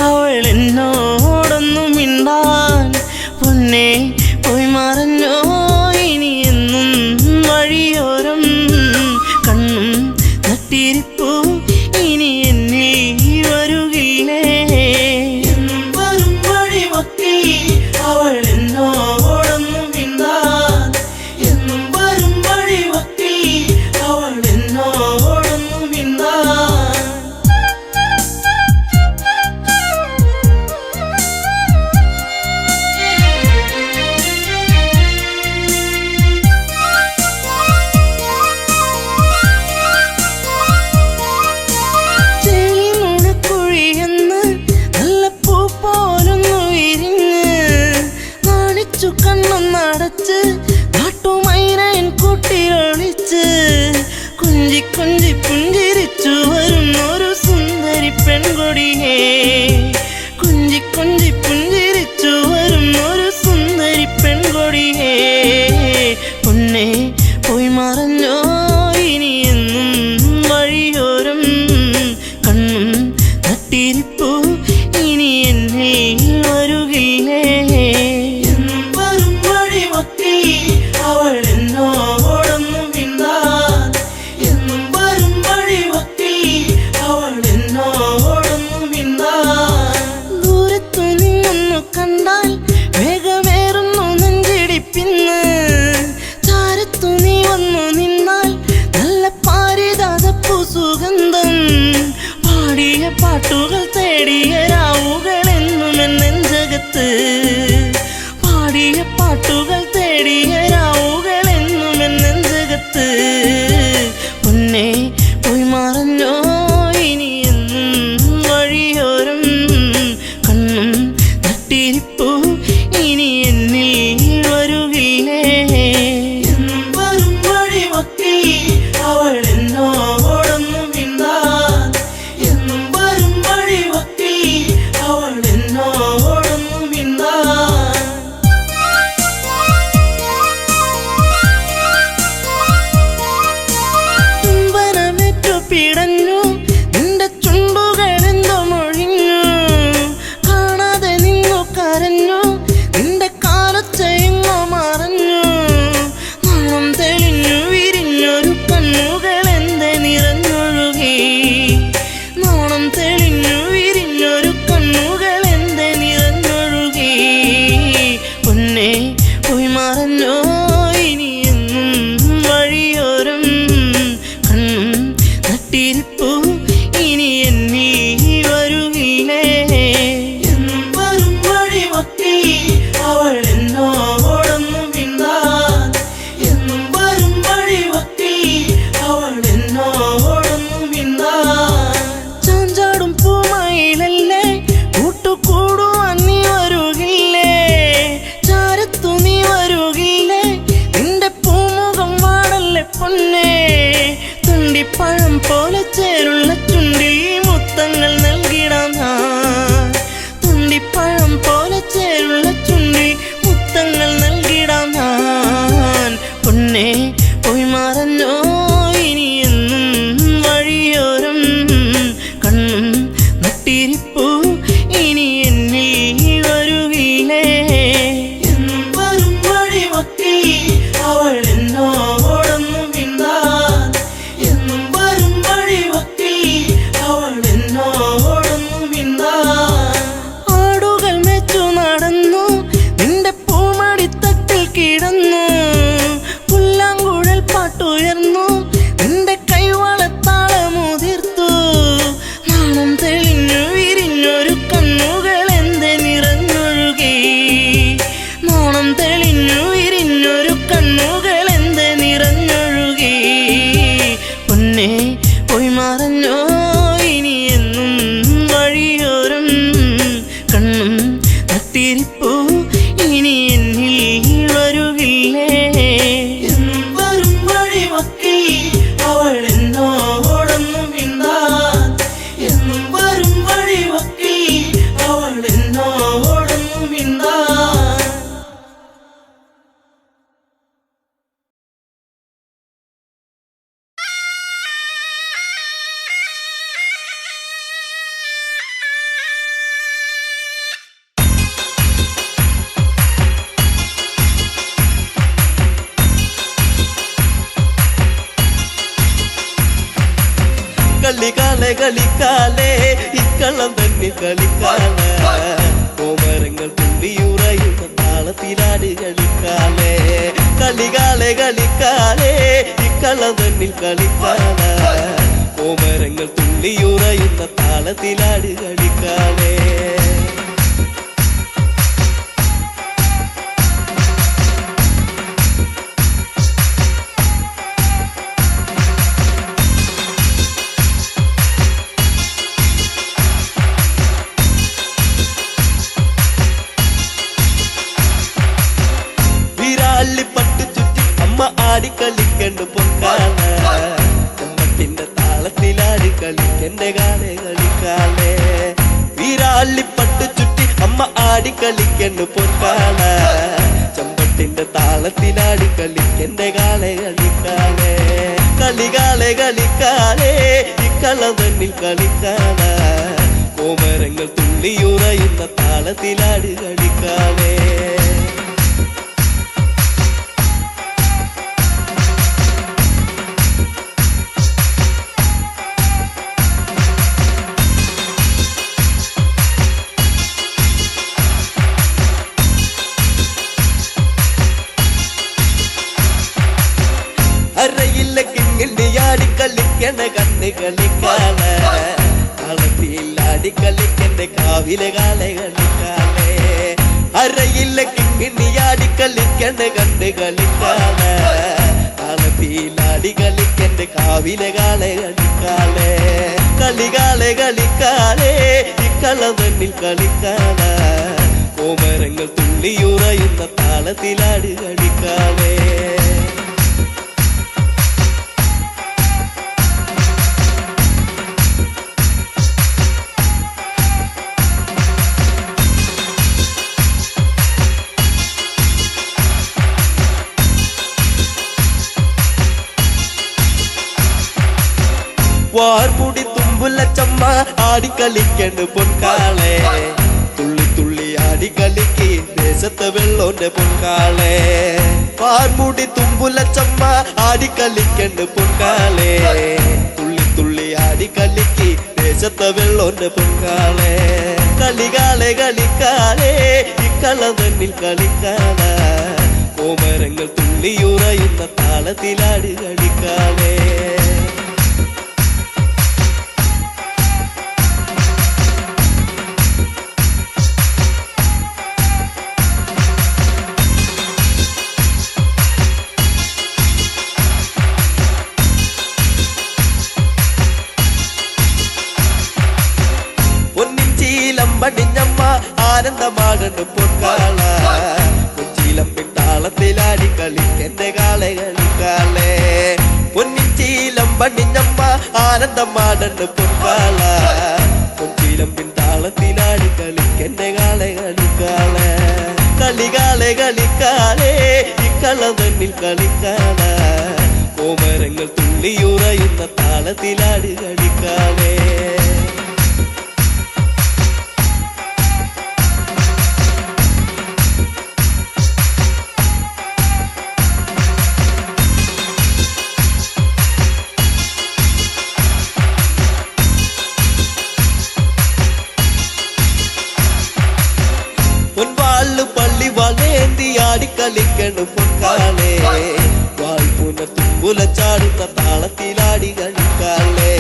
അവൾ എന്നോടൊന്നും മിണ്ടാൻ പൊന്നെ പോയി മറഞ്ഞോ ഇനി എന്നും വഴിയോരം കണ്ണും നട്ടിരിപ്പൂ ഇനി എന്നിൽ വരുകില്ലേ എന്നും വരും വഴിവക്കിൽ അവൾ എന്നോടൊന്നും മിണ്ടാൻ എന്നും വരും വഴിവക്കിൽ അവൾ എന്നോടൊന്നും മിണ്ടാൻ കണ്ണൊന്നടച്ച് നാട്ടുമൈനൻ കൂട്ടിയൊളിച്ച് കുഞ്ചി കുഞ്ചി പുഞ്ചിരിച്ചു വരുന്നൊരു സുന്ദരി പെൺകൊടിയേ കുഞ്ചി കുഞ്ചി പുഞ്ചിരിച്ചു വരുന്നൊരു സുന്ദരി പെൺകൊടിയേ പൊന്നെ പോയി മറഞ്ഞോ ഇനി എന്നും വഴിയോരം കണ്ണും നട്ടിരിപ്പൂ ഇനി എന്നെ വരുകില്ലേ അവൾ എന്നോടൊന്നും മിണ്ടാൻ എന്നും വരും വഴിവക്കിൽ അവൾ എന്നോടൊന്നും മിണ്ടാൻ ദൂരത്തു നിന്നൊന്നു കണ്ടാൽ വേഗമേറുന്നു നെഞ്ചിടിപ്പിന്ന് ചാരത്തു നീ വന്നു നിന്നാൽ നല്ല പാരിജാതപ്പൂ സുഗന്ധം പാടിയ പാട്ടുകൾ തേടിയ രാവുകൾ എന്നും എൻ നെഞ്ചകത്ത് പാടിയ പാട്ടുകൾ തേടിയ രാവുകൾ എന്നും എൻ നെഞ്ചകത്ത് പൊന്നെ പോയി മറഞ്ഞോ ഇനി എന്നും വഴിയോരം കണ്ണും നട്ടിരിപ്പൂ ഇനി എന്നിൽ വരുകില്ലേ എന്നും വരും വഴിവക്കിൽ അവൾ എന്നോടൊന്നും മിണ്ടാൻ എന്നും വരും വഴിവക്കിൽ അവൾ എന്നോടൊന്നും മിണ്ടാൻ പിടഞ്ഞു നിന്റെ ചുണ്ടുകളെന്തോ മൊഴിഞ്ഞു കാണാതെ നിന്നു കരഞ്ഞു നിന്റെ കാലച്ചെങ്ങോ മറഞ്ഞു നാണം തെളിഞ്ഞു വിരിഞ്ഞൊരു കണ്ണുകൾ എന്റെ നിറഞ്ഞൊഴുകി നാണം തെളിഞ്ഞു വിരിഞ്ഞൊരു കണ്ണുകൾ എന്റെ നിറഞ്ഞൊഴുകി പൊന്നെ പോയി മറഞ്ഞോ ഇനി എന്നും വഴിയോരം കണ്ണും നട്ടിരിപ്പൂ ഇനി എന്നിൽ വരുകില്ലേ എന്നും വരും വഴിവക്കിൽ അവൾ എന്നോടൊന്നും മിണ്ടാൻ എന്നും വരും വഴിവക്കിൽ അവൾ എന്നോടൊന്നും മിണ്ടാൻ ചാഞ്ചാടും പൂമയിലല്ലേ കൂട്ടുകൂടുവാൻ നീ വരുകില്ലേ ചാരത്തു നീ വരുകില്ലേ നിന്റെ പൂമുഖം വാടല്ലേ പൊന്നേ തുണ്ടിപ്പഴം പോലെ ചേരുള്ള ചുണ്ടിൽ മുത്തങ്ങൾ നൽകിടാം ഞാൻ തുണ്ടിപ്പഴം പോലെ ചേരുള്ള ചുണ്ടിൽ മുത്തങ്ങൾ നൽകിടാം ഞാൻ പൊന്നെ പോയി മറഞ്ഞോ ഇനി എന്നും വഴിയോരം കണ്ണും നട്ടിരിപ്പൂ ഇനി എന്നിൽ വരുകില്ലേ എന്നും വരും വഴിവക്കിൽ അവൾ എന്നോടൊന്നും മിണ്ടാൻ എന്നും വരും വഴിവക്കിൽ അവൾ എന്നോടൊന്നും മിണ്ടാൻ ആടുകൾ മെച്ചു നടന്നു നിന്റെ പൂമടിത്തട്ടിൽ കിടന്നു പുല്ലാങ്കുഴൽ പാട്ടുയർന്നു നിന്റെ കൈവളത്താളമുതിർത്തു നാണം തെളിഞ്ഞു വിരിഞ്ഞൊരു കണ്ണുകൾ എന്റെ നിറഞ്ഞൊഴുകി നാണം തെളിഞ്ഞു വിരിഞ്ഞൊരു കണ്ണുകൾ എന്റെ നിറഞ്ഞൊഴുകി പൊന്നെ പോയി മറഞ്ഞോ ഇനി എന്നും വഴിയോരം കണ്ണും നട്ടിരിപ്പൂ ഇനി എന്നിൽ വരുകില്ലേ എന്നും വരും വഴിവക്കിൽ അവൾ എന്നോടൊന്നും മിണ്ടാൻ എന്നും വരും വഴിവക്കിൽ അവൾ എന്നോടൊന്നും മിണ്ടാൻ കളിക്കാലെ കളിക്കാലെ ഇക്കളം തന്നെ കളിക്കാലെ കോമരങ്ങൾ തുള്ളിയുറയുന്ന താളത്തിലാട് കളിക്കാലെ കളികാലെ കളിക്കാലെ ഇക്കളം തന്നെ കളിക്കാലെ കോമരങ്ങൾ തുള്ളിയുറയുന്ന താളത്തിലാട് കളിക്കാലെ പട്ട് ചുറ്റി അമ്മ ആടിക്കളിക്കണ്ട് പൊക്കാല ചമ്മട്ടിന്റെ താളത്തിലാടി കളിക്കന്റെ കാലെ കളിക്കാലെ വീരാളിപ്പട്ട് ചുറ്റി അമ്മ ആടിക്കളിക്കണ്ട് പൊക്കാല ചമ്മട്ടിന്റെ താളത്തിലാടി കളിക്കന്റെ കാലെ കളിക്കാലെ കളികാലെ കളിക്കാലെ ഇക്കളം തന്നിൽ കളിക്കാല കോമരങ്ങൾ തുള്ളിയുറയുന്ന താളത്തിലാടി കളിക്കാലെ അരയില്ല കിങ്ങിണ്ടി ആടിക്കളിക്കണ്ട കണ്ണ് കളിക്കാലെ കളത്തിൽ ആടിക്കളിക്കണ്ട കാവിലെ കാലെ കളിക്കാലെ അരയില്ല കിങ്ങിണ്ടി ആടിക്കളിക്കണ്ട കണ്ണ് കളിക്കാലെ കളത്തിൽ ആടിക്കളിക്കണ്ട കാവിലെ കാലെ കളിക്കാലെ കളികാലെ കളിക്കാലെ ഇക്കളം തന്നിൽ കളിക്കാലെ കോമരങ്ങൾ തുള്ളിയുറയുന്ന താളത്തിലാട് കളിക്കാലെ വാർമുടി തുമ്പുല ചമ്മ ആടിക്കളിക്കണ്ട് പൊൻകാളെ തുള്ളി തുള്ളി ആടിക്കളിക്ക് ദേശത്തെ വെള്ളോന്റെ പൊൻകാളെ വാർമുടി തുമ്പുല ചമ്മ ആടിക്കളിക്കണ്ട് പൊൻകാളെ തുള്ളി തുള്ളി ആടിക്കളിക്ക് ദേശത്തെ വെള്ളോന്റെ പൊൻകാളെ കളികാലെ കളിക്കാലെ ഇക്കളം തന്നിൽ കളിക്കാലെ കോമരങ്ങൾ തുള്ളിയുറയുന്ന താളത്തിലാട് കളിക്കാലെ പടിഞ്ഞമ്മ ആനന്ദമാകണ്ട് പൊൻകാള കൊച്ചിയിലമ്പിൻ താളത്തിലാടി കളിക്കന്റെ കാളെ കളിക്കാലെ പൊന്നിച്ചീലം പടിഞ്ഞമ്മ ആനന്ദമാകണ്ട് പൊൻകാള കൊച്ചിയിലമ്പിൻ താളത്തിലാടി കളിക്കന്റെ കാളെ കളിക്കാലെ കളികാലെ കളിക്കാലെ ഇക്കളം തന്നിൽ കളിക്കാലെ കോമരങ്ങൾ തുള്ളിയുറയുന്ന താളത്തിലാടി കളിക്കാലെ പള്ളി വളേന്തി ആടിക്കളിക്കണ്ട് പൊൻകാളെ വാൾപുന തുമ്പുല ചാടുന്ന താളത്തിലാടി കളിക്കാലെ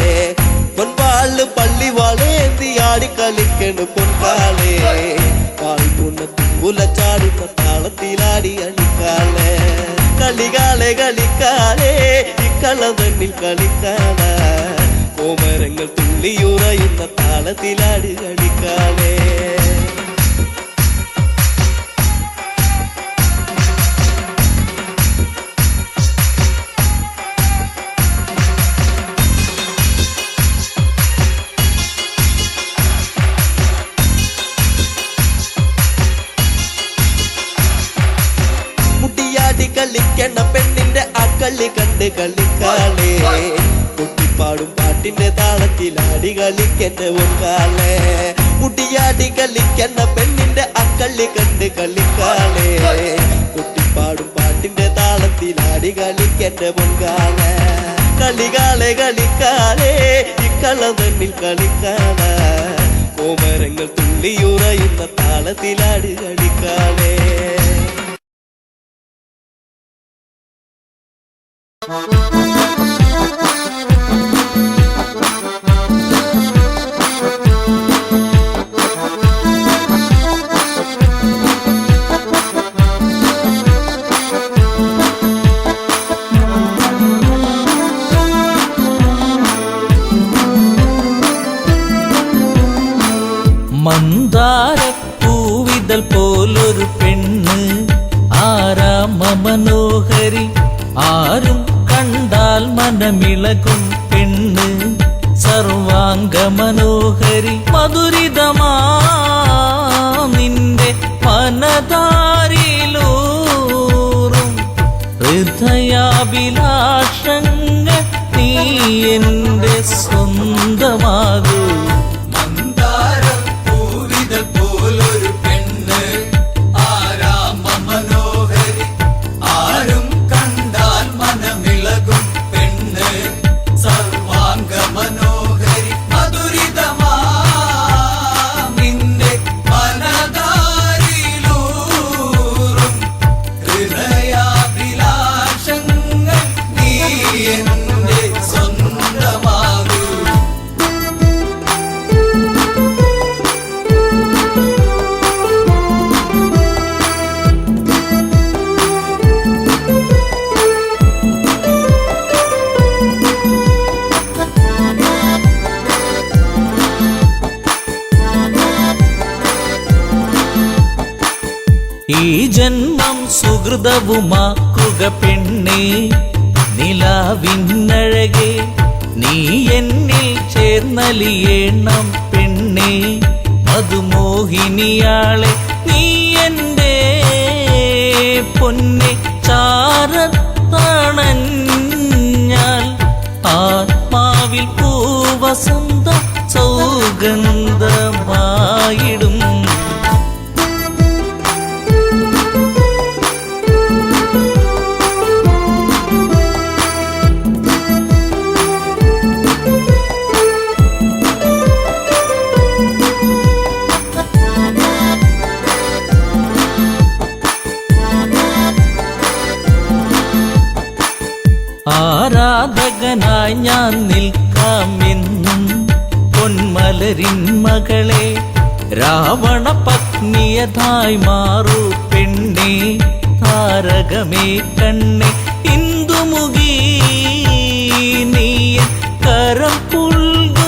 പൊൻവാള് പള്ളി വളേന്തി ആടിക്കളിക്കണ്ട് പൊൻകാളെ വാൾപുന തുമ്പുല ചാടുന്ന താളത്തിലാടി കളിക്കാലെ കളികാലെ കളിക്കാലെ ഇക്കളം തന്നിൽ കളിക്കാലെ കോമരങ്ങൾ തുള്ളിയുറയുന്ന താളത്തിലാടി കളിക്കാലെ കളിക്കണ പെണ്ണിന്റെ അക്കളി കണ്ട് കളിക്കാളെ കുട്ടിപ്പാടും പാട്ടിന്റെ താളത്തിലാടി കളിക്കണ്ട പൊൻകാളെ മുടിയാടി കളിക്കണ പെണ്ണിന്റെ അക്കളി കണ്ട് കളിക്കാളെ കുട്ടിപ്പാടും പാട്ടിന്റെ താളത്തിലാടി കളിക്കണ്ട പൊൻകാളെ കളികാളെ കളിക്കാളെ ഇക്കളം തന്നിൽ കളിക്കാള കോമരങ്ങൾ തുള്ളിയുറയുന്ന താളത്തിലാട് കളിക്കാളെ മന്ദാരപ്പൂവിതൾ പോലൊരു പെണ്ണ് ആരാമ മനോഹരി ആരും കണ്ടാൽ മനമിളകും പെണ്ണ് സർവാംഗ മനോഹരി മധുരിതമാ നിന്റെ മനതാരിലൂറും ഹൃദയാഭിലാഷങ്ങൾ നീ എന്റെ സ്വന്തമാകൂ ഈ ജന്മം സുഹൃതവുമാക്കുക പെണ്ണേ നിലാവിന്നഴകെ നീ എന്നിൽ ചേർന്നലിയേണം പെണ്ണേ മധുമോഹിനിയാളെ നീ എൻ്റെ പൊന്നെ ചാരത്തണഞ്ഞാൽ ആത്മാവിൽ പൂവസന്ത സൗഗന്ധമായിടും ആരാധകനായി ഞാൻ നിൽക്കാമെന്നും പൊന്മലരിൻ മകളെ രാവണ പത്നിയതായി മാറൂ പെണ്ണേ താരകമേ കണ്ണേ ഇന്ദുമുഖി നീ കരം പുൽകുവാനായി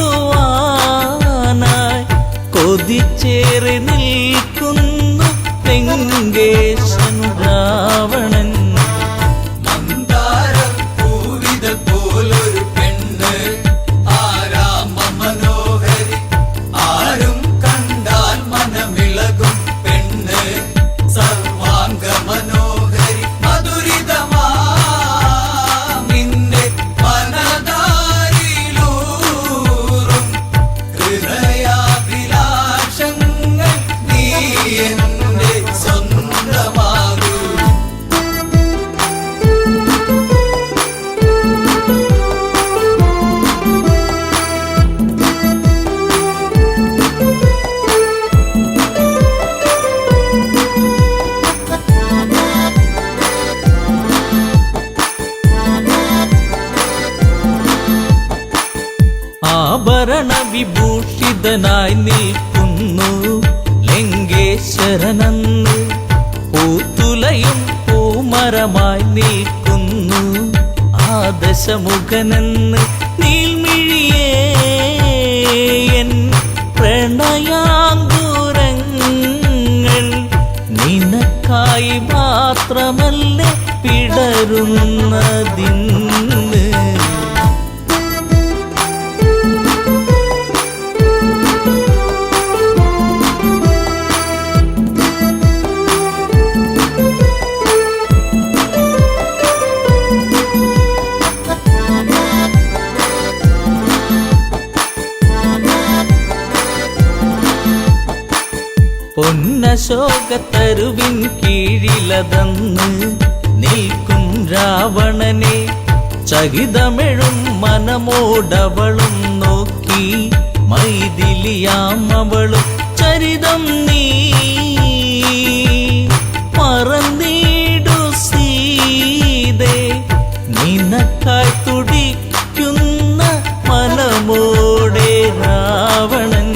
കൊതിച്ചേറി നിൽക്കുന്നു ലങ്കേശൻ രാവണൻ ആഭരണ വിഭൂഷിതനായി നിൽക്കുന്നു ലങ്കേശ്വരനന്ന് പൂത്തുലയും പൂമരമായി നിൽക്കുന്നു ആദശമുഖനെന്ന് നീൽമിഴിയേ എൻ പ്രണയാങ്കുരങ്ങൾ നിനക്കായി മാത്രമല്ലേ പിടരുന്നതിന്ന് പൊന്നശോകത്തരുവിൻ കീഴിലതന്ന് നിൽക്കും രാവണനെ ചകിതമെഴും മനമോടവളും നോക്കി മൈഥിലിയാം അവളും ചരിതം നീ മറന്നീടു സീതേ നിനക്കായി തുടിക്കുന്ന മനമോടെ രാവണൻ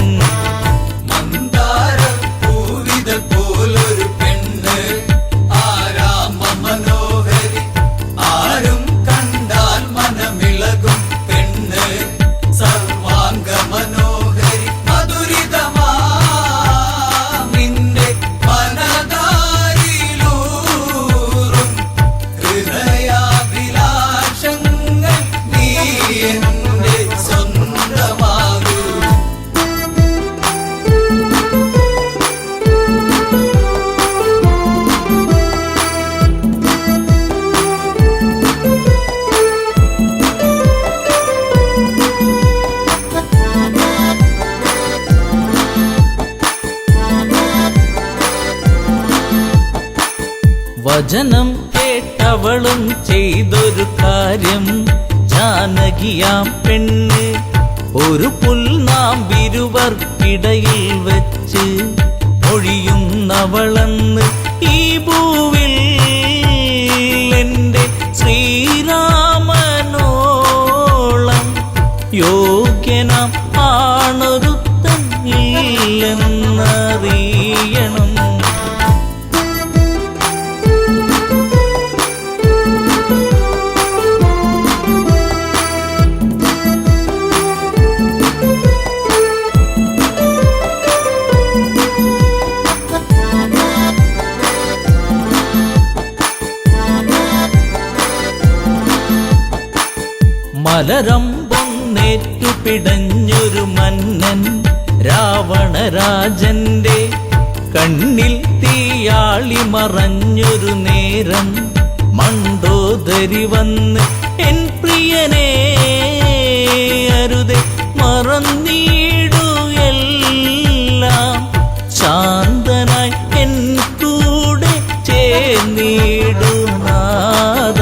വചനം കേട്ടവളും ചെയ്തൊരു കാര്യം ജാനകിയാം പെണ്ണ് ഒരു പുൽനാമ്പിരുവർക്കിടയിൽ വെച്ച് ഒഴിയുന്നവളെന്ന് ഈ ഭൂവിൽ എൻ്റെ ശ്രീരാമനോളം യോഗ്യനാം ആണൊരുത്തൻ ഇല്ലെന്നറിയണം. മലരമ്പൊന്നേറ്റു പിടഞ്ഞൊരു മന്നൻ രാവണരാജന്റെ കണ്ണിൽ തീയാളി മറഞ്ഞൊരു നേരം മണ്ടോദരി വന്ന് എൻ പ്രിയനെ അരുതേ മറന്നീടു എല്ലാം ശാന്തനായി എൻ കൂടെ ചേർന്നീടു നാദ.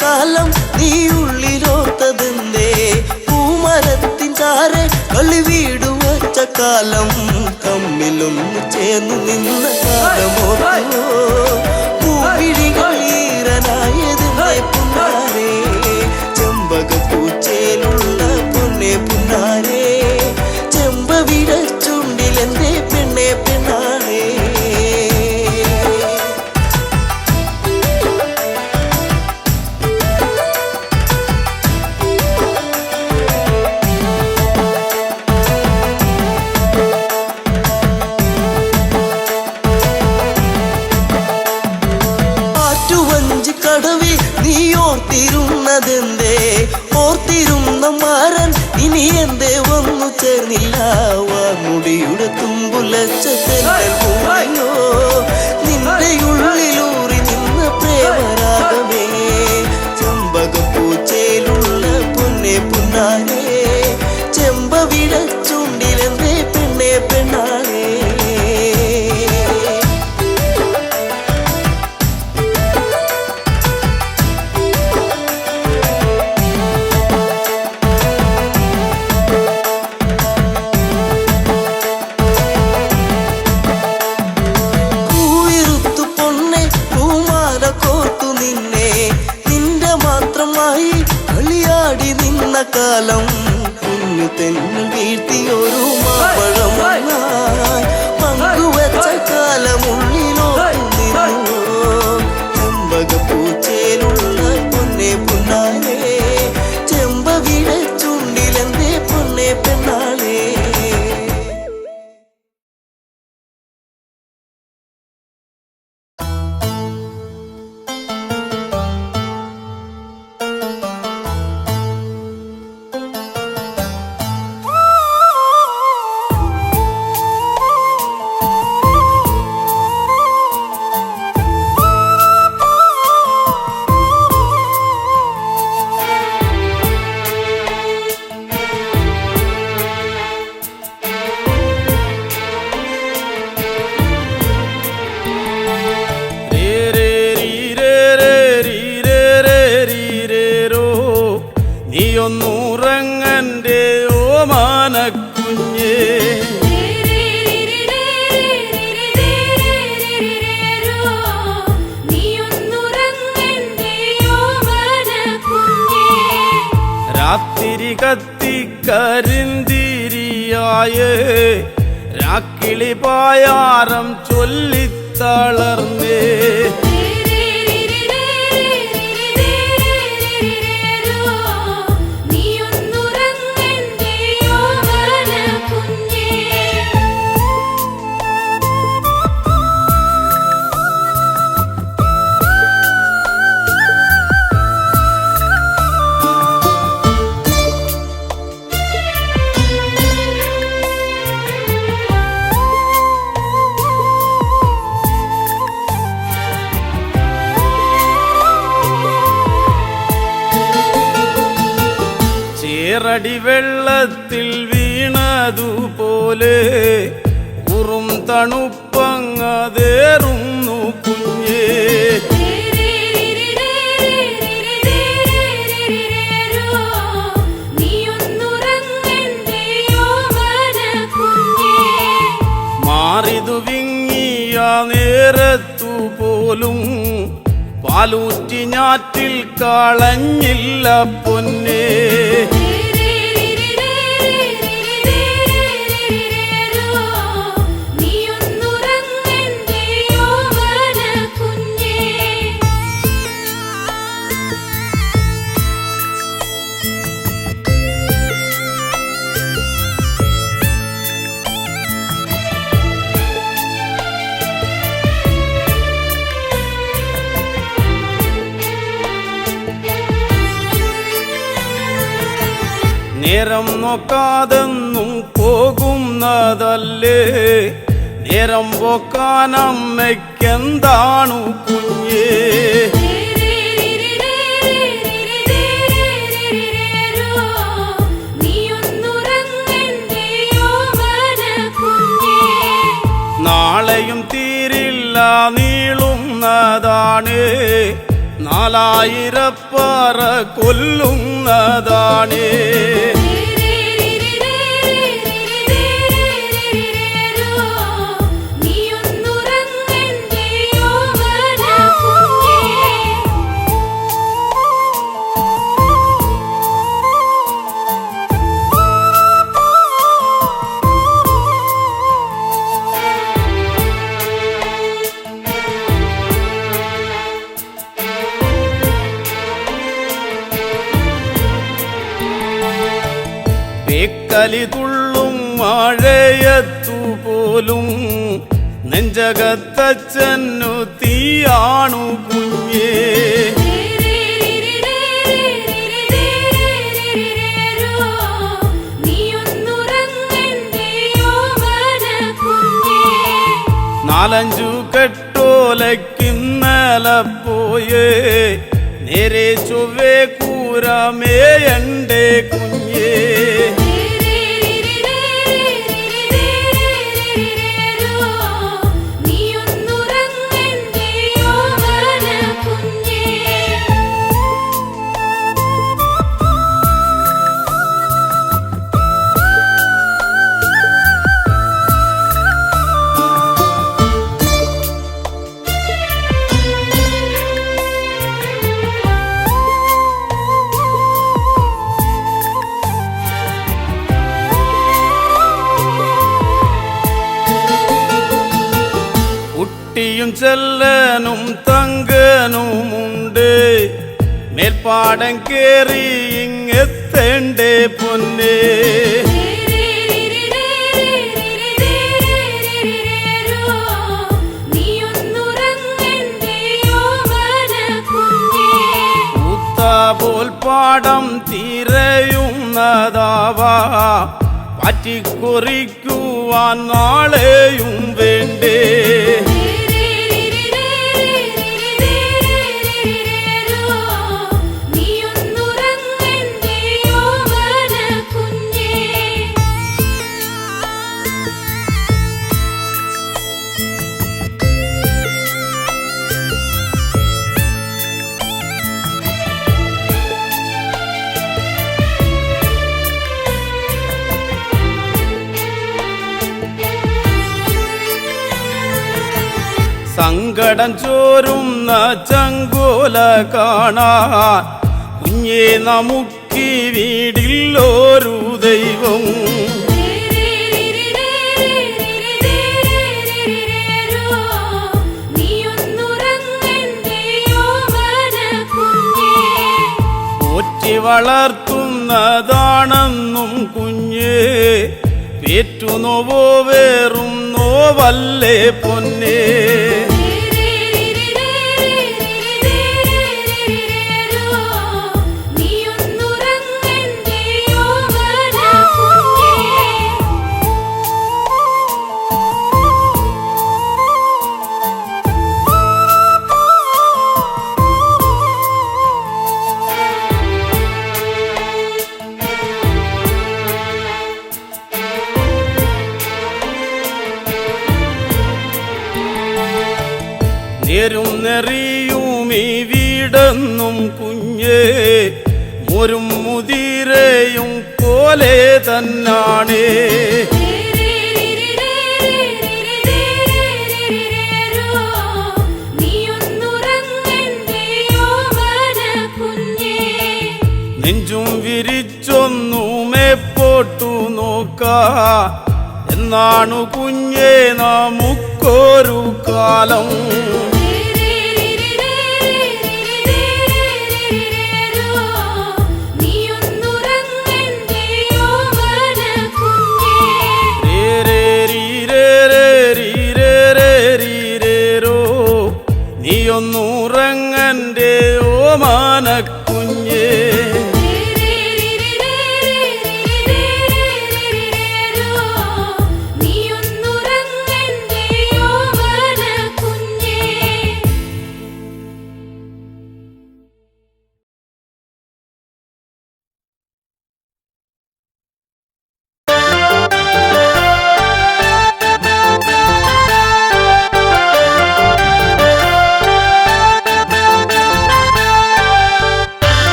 കാലം നീ ഉള്ളിലോത്തതെന്തേ പൂമരത്തിൻ ചാരെ കളി വീടു വച്ച കാലം തമ്മിലൊന്ന് ചേർന്ന് നിന്ന കാലമോ പൂവിഴികൾ ഈറനായതിന്റെ പുന്നാരേ ചെമ്പകപ്പൂച്ചേലുള്ള പൊന്നെ പുന്നാരേ ചെമ്പവിട ചുണ്ടിലെന്റെ പെണ്ണെ പെണ്ണാളേ മനസ്സൊന്നു ചേർന്നില്ല വാർമുടിയുടെ തുമ്പുലച്ച തെന്നൽ മൂളിയോ നിന്റെ ഉള്ളിലൂറി നിന്ന പ്രേമരാഗമേ ചെമ്പകപ്പൂച്ചയിലുള്ള പൊന്നെ പുന്നാരേ ചെമ്പവിട ചുണ്ടിലെന്തേ പെണ്ണെ പെണ്ണാളേ കാലം കുഞ്ഞു തെന്നു വീഴ്ത്തിയൊരു മാമ്പഴം പങ്കുവച്ച കാലമുള്ളിലോട്ടു നിന്നു ചെമ്പകപ്പൂച്ചയിലുള്ള പൊന്നെ പുന്നാലേ ചെമ്പവിട ചുണ്ടിലെന്തേ പൊന്നെ പെണ്ണാളേ നീയൊന്നുറങ്ങന്റെ ഓമാനക്കുഞ്ഞേ രാത്തിരി കത്തിക്കരിന്തിരിയായേ രാക്കിളി പായാരം ചൊല്ലിത്തളർന്നേ ചേറടി വെള്ളത്തിൽ വീണതുപോലെ ഉറും തണുപ്പങ്ങതേറുന്നു കുഞ്ഞേ മാറിതു വിങ്ങിയ നേരത്തു പോലും പാലൂറ്റി ഞാറ്റിൽ കളഞ്ഞില്ല പൊന്നേ നേരം നോക്കാതെന്നും പോകുന്നതല്ലേ നേരം പോക്കാനമ്മയ്ക്കെന്താണു കുഞ്ഞേ നാളെയും തീരില്ല നീളുന്നതാണ് 4000 പറ കൊല്ലുന്നതാണ് കലി തുള്ളും മഴയത്തുപോലും നെഞ്ചകത്തച്ഛനു തീയാണു കുഞ്ഞേ നീയൊന്നു നാലഞ്ചു കെട്ടോലക്കിന്നലെ പോയേ നേരെ ചൊവ്വേ കൂരമേയണ്ടേ കുഞ്ഞേ കുട്ടിയും ചെല്ലനും തങ്കനുമുണ്ട് മേൽപ്പാടം കേറി ഇങ്ങെത്തേണ്ടേ പൊന്നേ പോൽ പാടം തിരയുന്നതാവാ പറ്റിക്കുറിക്കുവാൻ നാളെയും വേണ്ടേ സങ്കടം ചോരുന്ന ചങ്കോല കാണാൻ കുഞ്ഞേ നമുക്കി വീടില്ലൊരു ദൈവം പോറ്റി വളർത്തുന്നതാണെന്നും കുഞ്ഞേ പേറ്റുനോവോ വേറും നോവല്ലേ പൊന്നേ നേരും നെറിയും ഈ വീടെന്നും കുഞ്ഞേ മോരും മുതിരയും പോലെ തന്നാണേ നെഞ്ചും വിരിച്ചൊന്നുമേ പോട്ടു നോക്കാ എന്നാണു കുഞ്ഞേ നമുക്കൊരു കാലം നീയൊന്നുറങ്ങന്റെ ഓമാനക്കുഞ്ഞേ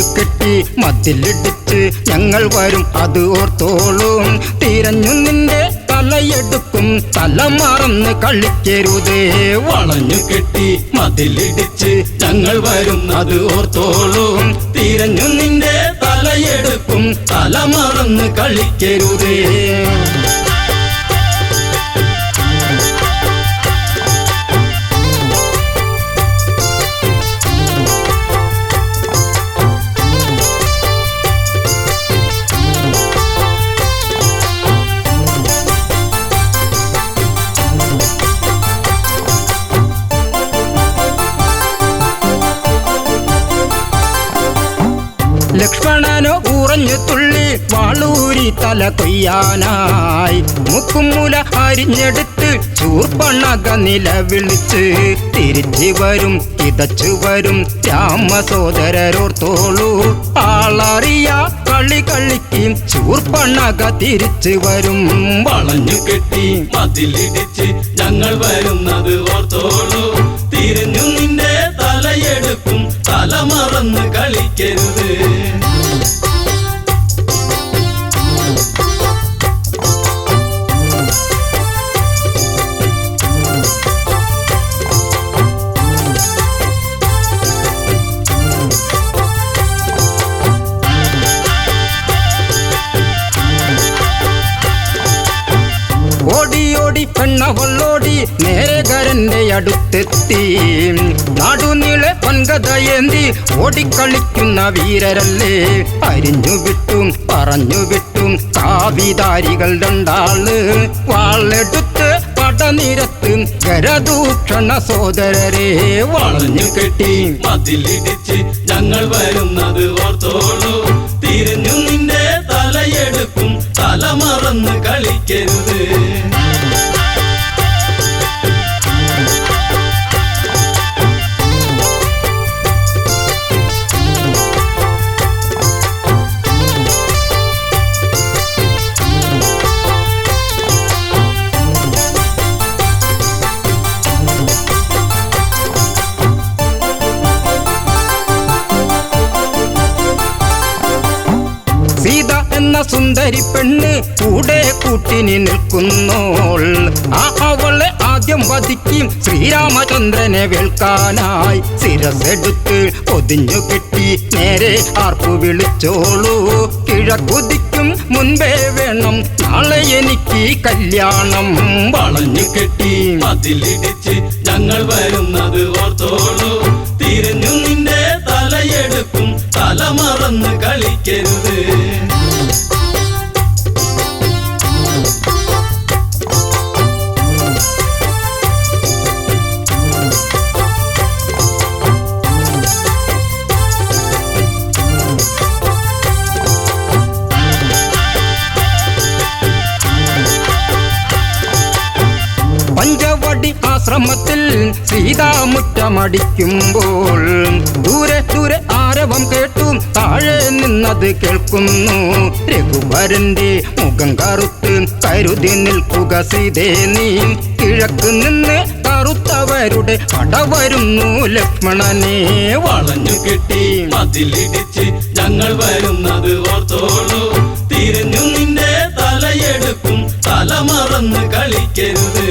കെട്ടി മതിലിടിച്ച് ഞങ്ങൾ വരും അത് ഓർത്തോളും തിരഞ്ഞു നിന്റെ തലയെടുക്കും തല മറന്ന് കളിക്കരുതേ വളഞ്ഞു കെട്ടി മതിലിടിച്ച് ഞങ്ങൾ വരും അത് ഓർത്തോളും തിരഞ്ഞു നിന്റെ തലയെടുക്കും തല മറന്ന് കളിക്കരുതേ ലക്ഷ്മണനോ ഉറഞ്ഞു തുള്ളി വാളൂരി തല കൊയ്യാനായി മുക്കുമുല അരിഞ്ഞെടുത്ത് ശൂർപ്പണഖ നിലവിളിച്ച് തിരിച്ചു വരും കിതച്ചു വരും രാമസോദരരോർത്തോളൂ ആളറിയ കളി കളിക്കും ശൂർപ്പണഖ തിരിച്ചു വരും വളഞ്ഞു കെട്ടി മതിലിടിച്ച് ഞങ്ങൾ വരുന്നത് ഓർത്തോളൂ തിരിഞ്ഞു നിന്റെ തലയെടുക്കും തല മറന്ന് കളിക്കരുത് ഓടിയോടി പെണ്ണവളോടി നേരകരന്റെ അടുത്തെത്തി നാടുനീളെ പൊൻകഥയേന്തി ഓടിക്കളിക്കുന്ന വീരരല്ലേ അരിഞ്ഞു വിട്ടും പറഞ്ഞു വിട്ടും കാവിധാരികൾ രണ്ടാള് വാളെടുത്ത് പടനിരത്ത് ഗരദൂഷണ സോദരരെ വളഞ്ഞു കെട്ടി മതിലിടിച്ച് ഞങ്ങൾ വരുന്നത് ഓർത്തോളൂ തിരിഞ്ഞു നിന്റെ തലയെടുക്കും തല മറന്ന് കളിക്കരുത് സീത എന്ന സുന്ദരി പെണ്ണ് കൂടെ കൂട്ടിനി നിൽക്കുന്നോൾ അവളെ ആദ്യം വധിക്കും ശ്രീരാമചന്ദ്രനെ വേൽക്കാനായി ശിരസെടുത്ത് പൊതിഞ്ഞു കെട്ടി നേരെ ആർപ്പു വിളിച്ചോളൂ കിഴക്കുതിക്കും മുൻപേ വേണം നാളെ എനിക്ക് കല്യാണം വളഞ്ഞു കെട്ടി മതിലിടിച്ച് ഞങ്ങൾ വരുന്നത് ഓർത്തോളൂ തിരിഞ്ഞു നിന്റെ തലയെടുക്കും തല മറന്ന് കളിക്കരുത് പഞ്ചവടി ആശ്രമത്തിൽ സീതാമുറ്റമടിക്കുമ്പോൾ ദൂരെ ദൂരെ ആരവം കേട്ടു താഴെ നിന്നത് കേൾക്കുന്നു രഘുവരന്റെ മുഖം കറുത്ത് കരുതി നിൽക്കുക സീതേ നീ കിഴക്ക് നിന്ന് കറുത്തവരുടെ പട വരുന്നു ലക്ഷ്മണനെ വളഞ്ഞു കെട്ടി മതിലിടിച്ച് ഞങ്ങൾ വരുന്നത് ഓർത്തോളൂ തിരിഞ്ഞു നിന്റെ തലയെടുക്കും തല മറന്ന് കളിക്കരുത്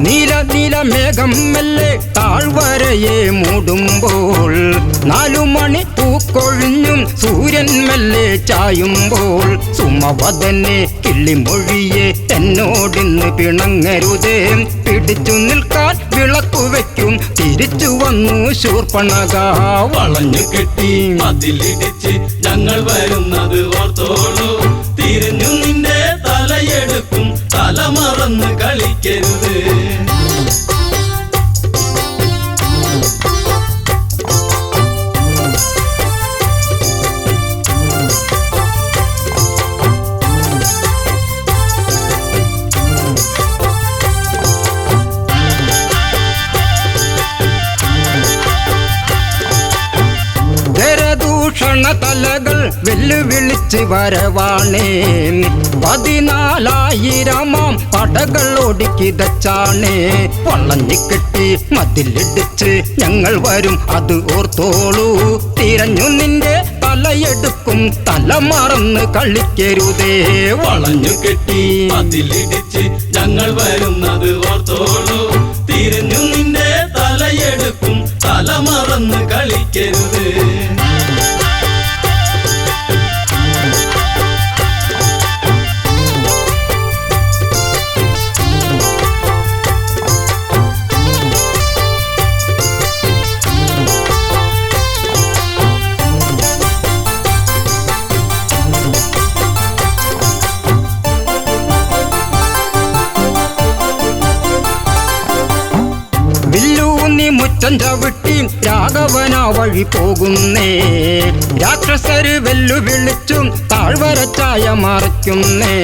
നീല നീല മേഘം മെല്ലെ താഴ്വരയെ മൂടുമ്പോൾ 4 മണി പൂക്കൊഴിഞ്ഞും സൂര്യൻ മെല്ലെ ചായുമ്പോൾ സുമവദനെ കിള്ളിമൊഴിയെ എന്നോടിന്ന് പിണങ്ങരുതേ പിടിച്ചു നിൽക്കാൻ വിളക്കു വയ്ക്കും തിരിച്ചു വന്നു ശൂർപ്പണഖ വളഞ്ഞു കെട്ടി മതിലിടിച്ച് ഞങ്ങൾ വരുന്നത് ഓർത്തോളൂ തിരിഞ്ഞു നിന്റെ തലയെടുക്കും തല മറന്ന് കളിക്കരുത് ഭൂഷണ തലകൾ വെല്ലുവിളിച്ച് വരവാണേ 14,000 പടകൾ ഒടുക്കിതച്ചാണേ വളഞ്ഞിക്കെട്ടി മതിലിടിച്ച് ഞങ്ങൾ വരും അത് ഓർത്തോളൂ തിരഞ്ഞു നിന്റെ തലയെടുക്കും തല മറന്ന് കളിക്കരുതേ വളഞ്ഞു കെട്ടി മതിലിടിച്ച് ഞങ്ങൾ വരുന്നത് ഓർത്തോളൂ തിരിഞ്ഞു നിന്റെ തലയെടുക്കും തല മറന്ന് കളിക്കരുത് മുറ്റം ചവിട്ടി രാഘവന വഴി പോകുന്നേ. രാക്ഷസര് വെല്ലുവിളിച്ചും താഴ്വരച്ചായ മറയ്ക്കുന്നേ.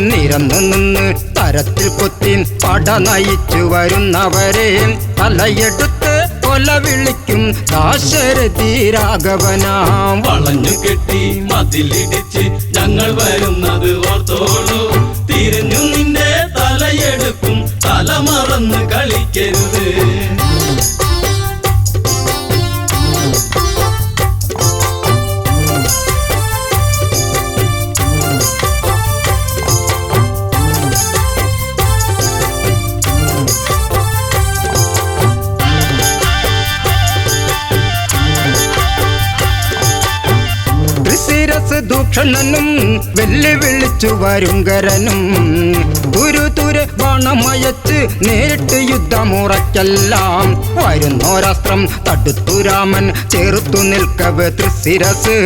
നിരന്നു നിന്ന് തരത്തിൽ കുത്തി പട നയിച്ചു വരുന്നവരെ തലയെടുത്ത് കൊല വിളിക്കും ദാശരഥി രാഘവനാം. വളഞ്ഞു കെട്ടി മതിലിടിച്ച് ഞങ്ങൾ വരുന്നത് ഓർത്തോളൂ. തിരിഞ്ഞു നിന്റെ തലയെടുക്കും, തല മറന്ന് കളിക്കരുത്. ദൂഷണനും വെല്ലുവിളിച്ചു വരുങ്കരനും തുരുതുരെ ബാണമയച്ച് നേരിട്ട് യുദ്ധമുറയ്ക്കെല്ലാം വരുന്നോരാസ്ത്രം തടുത്തു രാമൻ. ചേർത്തു നിൽക്കവേ തൃശിരസ്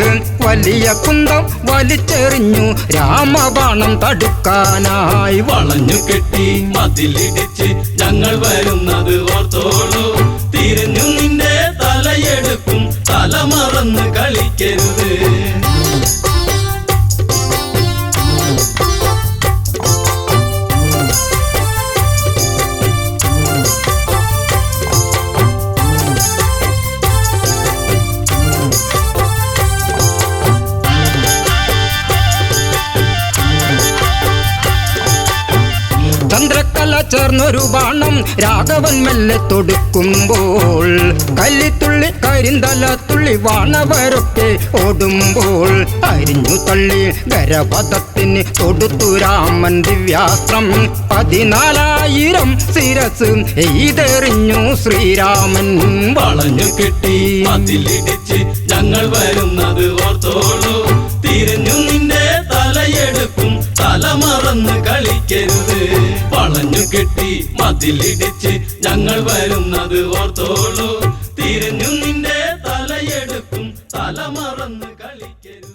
വലിയ കുന്തം വലിച്ചെറിഞ്ഞു രാമബാണം തടുക്കാനായി. വളഞ്ഞു കെട്ടി മതിലിടിച്ച് ഞങ്ങൾ വരുന്നത് ഓർത്തോളൂ. തിരിഞ്ഞു നിന്റെ തലയെടുക്കും, തല മറന്ന് കളിക്കരുത്. ചന്ദ്രക്കല ചേർന്നൊരു ബാണം രാഘവൻ മെല്ലെ തൊടുക്കുമ്പോൾ കല്ലിത്തുള്ളി കരിന്തലത്തുള്ളി വാണവരൊക്കെ ഓടുമ്പോൾ അരിഞ്ഞു തള്ളി ഗരപഥത്തിന് തൊടുത്തു രാമൻ ദിവ്യാസ്ത്രം. 14,000 ശിരസ് എയ്തെറിഞ്ഞു ശ്രീരാമൻ. വളഞ്ഞു കെട്ടി മതിലിടിച്ച് ഞങ്ങൾ വരുന്നത് ഓർത്തോളൂ. തിരിഞ്ഞു നിന്റെ തലയെടുക്കും, തല മറന്ന് കളിക്കരുത്. വളഞ്ഞു കെട്ടി മതിലിടിച്ച് ഞങ്ങൾ വരുന്നത് ഓർത്തോളൂ. തിരിഞ്ഞു നിന്റെ തലയെടുക്കും, തല മറന്ന് കളിക്കരുത്.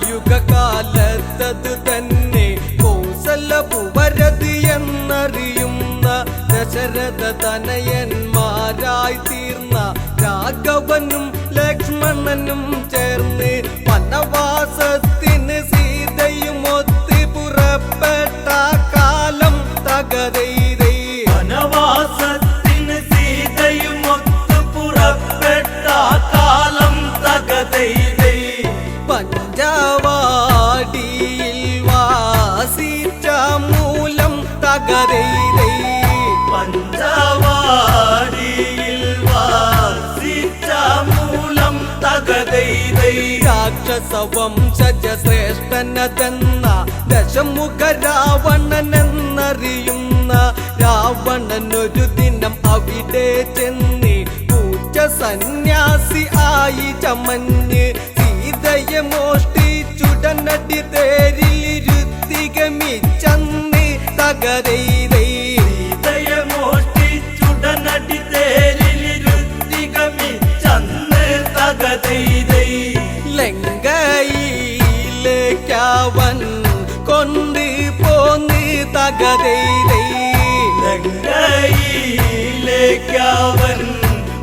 യുഗകാലത്തത് തന്നെ കൗസലപുവരതി എന്നറിയുന്ന ദശരഥ തനയന്മാരായി തീർന്ന രാഘവനും ലക്ഷ്മണനും ചേർന്ന് വനവാസത്തിന് സീതയും ഒത്ത് പുറപ്പെട്ട കാലം തകതൈതൈ. വനവാസത്തിന് സീതയും ഒത്ത് പുറപ്പെട്ട കാലം തകതൈതൈ. പഞ്ചവാടിയിൽ വാസിച്ച മൂലം തകതൈതൈ. പഞ്ചവാടിയിൽ വാസിച്ച മൂലം തകതൈതൈ. രാക്ഷസവംശജ ശ്രേഷ്ഠനതെന്ന ദശമുഖ രാവണനെന്നറിയുന്ന രാവണനൊരു ദിനം അവിടെ ചെന്ന് പൂച്ച സന്യാസി ആയി ചമഞ്ഞ് സീതയെ മോഷ്ടിച്ചുടനടി തേരിലിരുത്തികമിച്ചന്ന് തകതൈതൈ. സീതയെ മോഷ്ടിച്ചുടനടി തേരിലിരുത്തികമിച്ചന്ന് തകതൈതൈ. ലങ്കയിലേക്കവൻ കൊണ്ട് പോന്ന് തകതൈതൈ. ലങ്കയിലേക്കവൻ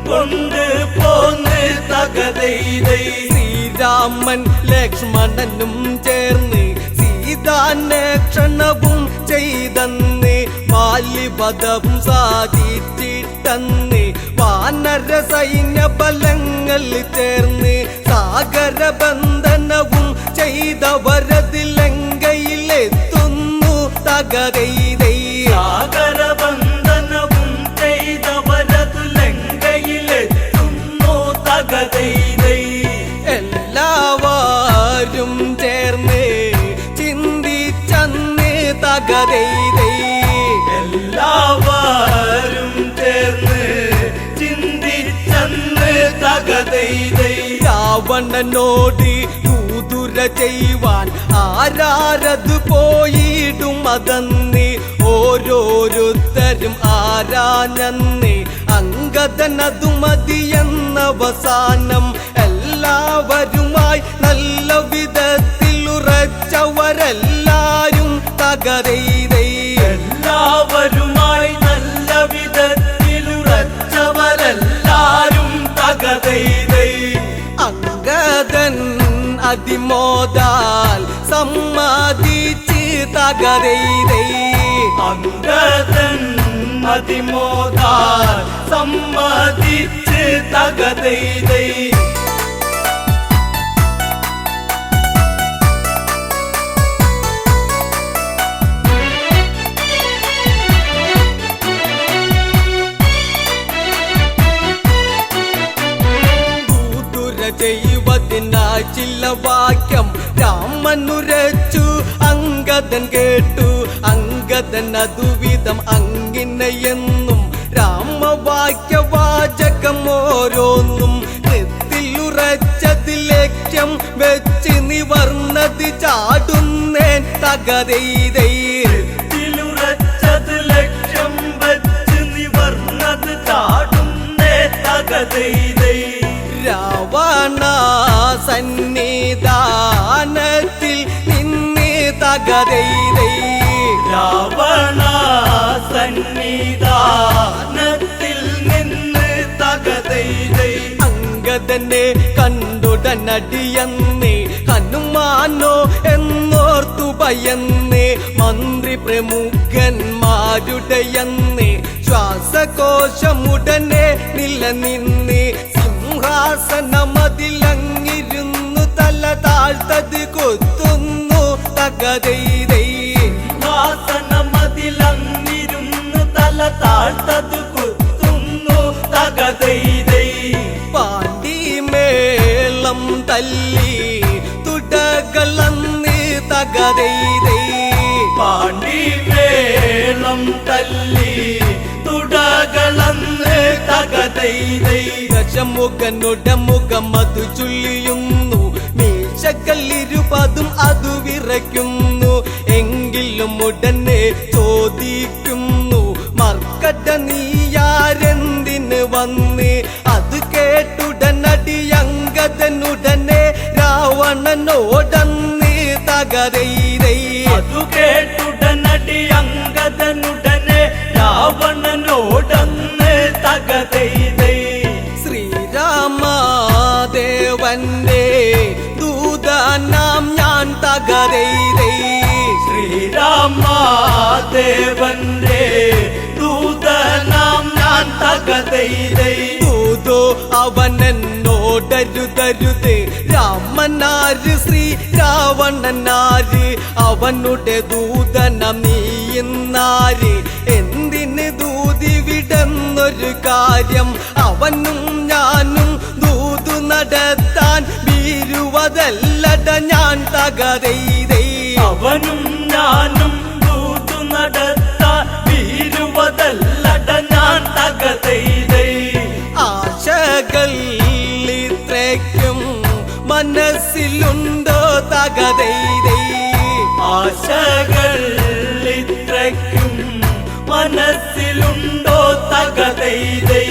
കൊണ്ട് പോന്ന് തകതൈതൈ. ശ്രീരാമൻ ലക്ഷ്മണനും ചേർന്ന് സീതാന്വേഷണവും ചെയ്തന്ന് ബാല്യവധം സാധിച്ചിട്ടന്ന് വാനര സൈന്യ ബലങ്ങൾ ചേർന്ന് സാഗരബന്ധനവും ചെയ്തവരത് ലങ്കയിലെത്തുന്നു തകതൈതൈ. സാഗരബന്ധനവും ചെയ്തവരത് ലങ്ക രാവണനോട് കൂതുര ചെയ്യുവാൻ ആരാരത് പോയിടും അതെന്ന് ഓരോരുത്തരും ആരാഞ്ഞെന്ന് അങ്കദനതു മതിയെന്നവസാനം എല്ലാവരുമായി നല്ല വിധത്തിൽ ഉറച്ചവരെല്ലാരും തകരൈതൈ എല്ലാവരുമായി നല്ല വിധത്തിൽ ഉറച്ചവരെല്ലാരും തകതൈതൈ അങ്കദൻ അതിമോദാൽ സമ്മതിച്ച് തകരൈതൈ അങ്കദൻ അതിമോദാൽ സമ്മതിച്ച് തകതൈതൈ ചെയ്യുവതിനായി ചില വാക്യം രാമനുരച്ചു അങ്കദൻ കേട്ടു അങ്കദൻ അതുവിധം അങ്ങിനെയെന്നും രാമവാക്യവാചകം ഓരോന്നും നെത്തിലുറച്ചത് ലക്ഷ്യം വെച്ച് നിവർന്നത് ചാടുന്നേൻ തകരൈതൈ ത്തിലുറച്ചത് ലക്ഷ്യം വെച്ച് നിവർന്നത് ചാടുന്നേ തകതൈതൈ രാവണ സന്നിധാനത്തിൽ നിന്ന് തകരൈതൈ രാവണ സന്നിധാനത്തിൽ നിന്ന് തകതൈതൈ അങ്കദനെ കണ്ടുടനടിയെന്ന് ഹനുമാനോ എന്നോർത്തു ഭയന്ന് മന്ത്രി പ്രമുഖന്മാരുടെയെന്ന് ശ്വാസകോശമുടനെ നിലനിന്ന് സിംഹാസനമതിലങ്ങിരുന്നു തല താഴ്ത്തത് കൊത്തുന്നു തകരൈതൈ സിംഹാസനമതിലങ്ങിരുന്നു തല താഴ്ത്തത് കുത്തുന്നു തകതൈതൈ പാണ്ടിമേളം തല്ലി തുടകളന്ന് തകരൈതൈ പാണ്ടിമേളം തല്ലി തുടകളന്ന് തകതൈതൈ ദശമുഖനുടമുഖം അതു ചൊല്ലിയുന്നു മീശക്കല്ലിരുപതും അതു വിറയ്ക്കുന്നു എങ്കിലും ഉടനെ ചോദിക്കുന്നു മർക്കട നീയാരെന്തിന് വന്ന് അത് കേട്ടുടനടി അങ്കദനുടനെ രാവണനോടന്ന് തകരൈതൈ അതു കേട്ടുടനടി അങ്കദനുടനെ രാവണനോടന്ന് തകതൈതൈ ശ്രീരാമദേവന്റെ ദൂതനാം ഞാൻ തകരൈതൈ ശ്രീരാമദേവന്റെ ദൂതനാം ഞാൻ തകതൈതൈ ദൂതോ അവനെന്നോടരുതരുത് രാമനാര് ശ്രീ രാവണനാര് അവനുടെ ദൂതനം നീയുന്നാര് എന്തിന് ദൂതിവിടെന്നൊരു കാര്യം അവനും ഞാനും ദൂതു നടത്താൻ വീരുവതല്ലട ഞാൻ തകരൈതൈ അവനും ഞാനും ദൂതു നടത്താൻ വീരുവതല്ലട ഞാൻ തകതൈതൈ ആശകൾ ഇത്രയ്ക്കും മനസ്സിലുണ്ടോ തകരൈതൈ ആശകൾ ഇത്രയ്ക്കും മനസ്സിലുണ്ടോ തകതൈതൈ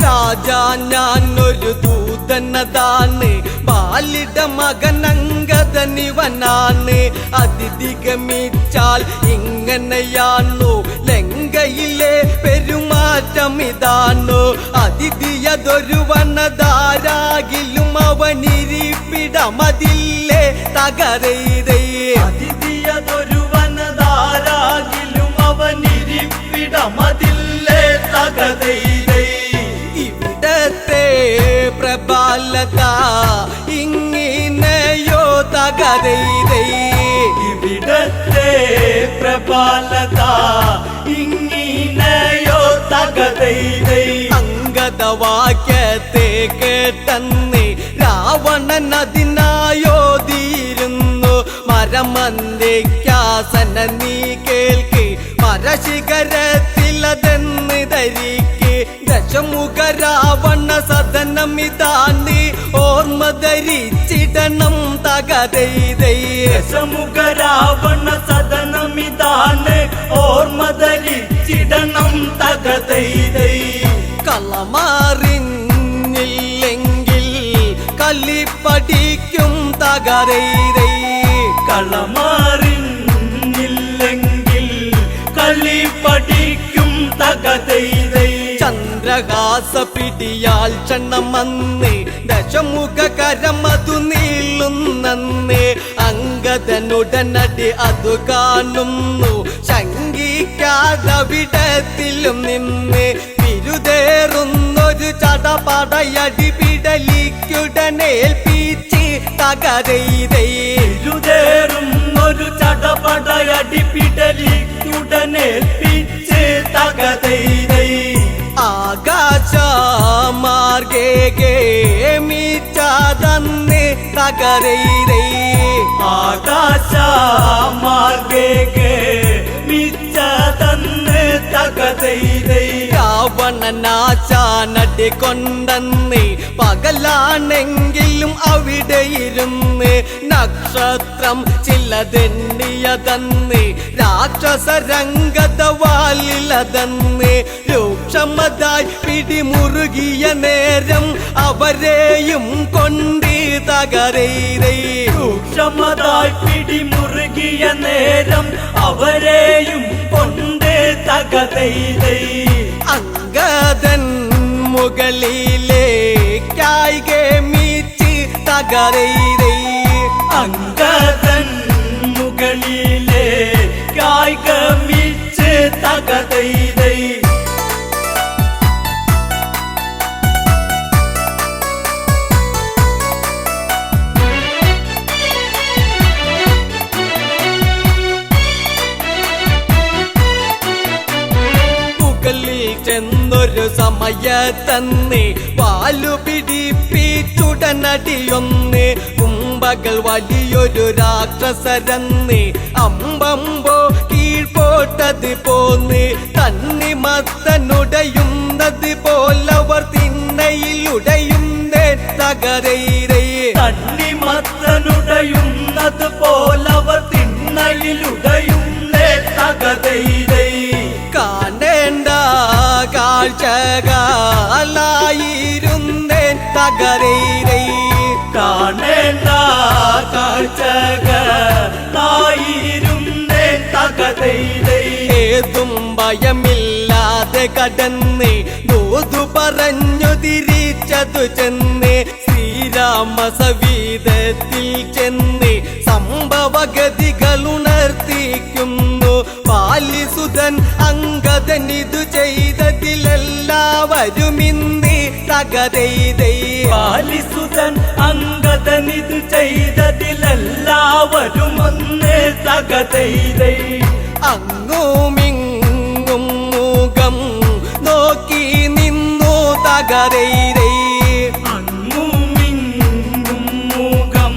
രാജാ ഞാനൊരു ദൂതനതാണ് ബാലിട മകനങ്കദനിവനാണ് അതിഥിഗമിച്ചാൽ ഇങ്ങനെയാണു ലങ്കയിലെ പെരുമാറ്റം ഇതാണു അതിഥിയതൊരു വനതാരാകിലും അവനിരിപ്പിടമതില്ലേ തകരൈതൈ അതിഥിയതൊരു വനതാരാകിലും അവനിരിപ്പിടമതില്ലേ തകതൈതൈ ഇവിടത്തെ പ്രബലത ഇങ്ങനെയോ തകരൈതൈ ഇവിടത്തെ പ്രബലത ഇങ്ങനെയോ തകതൈതൈ അങ്കദവാക്യത്തെ കേട്ടെന്ന് രാവണ രാവണൻ അതിനായോതിയിരുന്നു മരമന്ദിക്കാസന നീ കേൾക്കി മരശിഖരത്തിലതെന്ന് ധരിക്ക് ദശമുഖ രാവണ സദനമിതാന്ന് ഓർമ്മ ധരിച്ചിടണം തകതൈതൈ ദശമുഖ രാവണ സദനമിതാണ് ഓർമ്മ ധരിച്ചിടണം തകതൈതൈ കളമാറിഞ്ഞില്ലെങ്കിൽ കല്ലിപ്പടിക്കും തകരൈതൈ കളമാറിഞ്ഞില്ലെങ്കിൽ കളി പഠിക്കും തകതൈതൈ ചന്ദ്രഹാസ പിടിയാൽ ക്ഷണമന്ന് ദശമുഖ കരമതു നീളുന്നന്ന് അങ്കദനുടനടി അതു കാണുന്നു ശങ്കിക്കാതവിടത്തിലും നിന്ന് വിരുദേറുന്നൊരു ചടപടയടി പിടലിക്കുടനേൽപ്പിച്ച് തകരൈതൈ ഇരുതേറും ഒരു ചടപടയടി പിടലിക്കുടനേൽപ്പിച്ച് തകതൈതൈ ആകാശമാർഗേ മീറ്റാതന്ന് തകരൈതൈ ആകാശ മാർഗേ മിച്ചതന്ന് തകതൈതൈ രാവണനാശാനടി കൊണ്ടെന്ന് പകലാണെങ്കിലും അവിടെ ഇരുന്ന് നക്ഷത്രം ചിലതെണ്ണിയതന്ന് രാക്ഷസരംഗത വാലിലതന്ന് രൂക്ഷമതായി പിടിമുറുകിയ നേരം അവരെയും കൊണ്ട് തകരൈതൈ സൂക്ഷ്മതായി പിടിമുറുകിയ നേരം അവരെയും കൊണ്ട് തകതൈതൈ അങ്കദൻ മുകളിലേക്കായി ഗമിച്ച് തകരൈതൈ അങ്കദൻ മുകളിലെ കായികമിച്ച് തകതൈതൈ മുകളിൽ ചെന്നൊരു സമയത്തന്ന് പാലു പിടിപ്പിച്ചുടനടിയൊന്ന് കുംഭകൾ വലിയൊരു രാക്ഷസരന്ന് അമ്പമ്പോ കീഴ്പോട്ടത് പോന്ന് തന്നിമത്തനുടയുന്നത് പോലവർ തിണ്ണയിലുടയുന്നേ തകരൈതൈ തണ്ണിമത്തനുടയുന്നത് പോലവർ തിണ്ണയിലുടയുന്നേ തകതൈതൈ കാണേണ്ട കാഴ്ചകളായിരുന്നേ തകരൈതൈ കാണേണ്ട കാഴ്ചകളായിരുന്നേ തകതൈതൈ ഏതും ഭയമില്ലാതെ കടന്ന് ദൂതു പറഞ്ഞു തിരിച്ചതു ചെന്ന് ശ്രീരാമ സവീതത്തിൽ ചെന്ന് സംഭവഗതികൾ ഉണർത്തിക്കുന്നു പാലിസുതൻ അങ്കദൻ ഇതു ചെയ്തതിലെല്ലാവരും ഇന്നി തകതൈതൈ പാലിസുതൻ അങ്കദനിത് ചെയ്തതിലെല്ലാവരും ഒന്ന് തകതൈതൈ അങ്ങുമിങ്ങും മുഖം നോക്കി നിന്നു തകരൈതൈ അങ്ങുമിങ്ങും മുഖം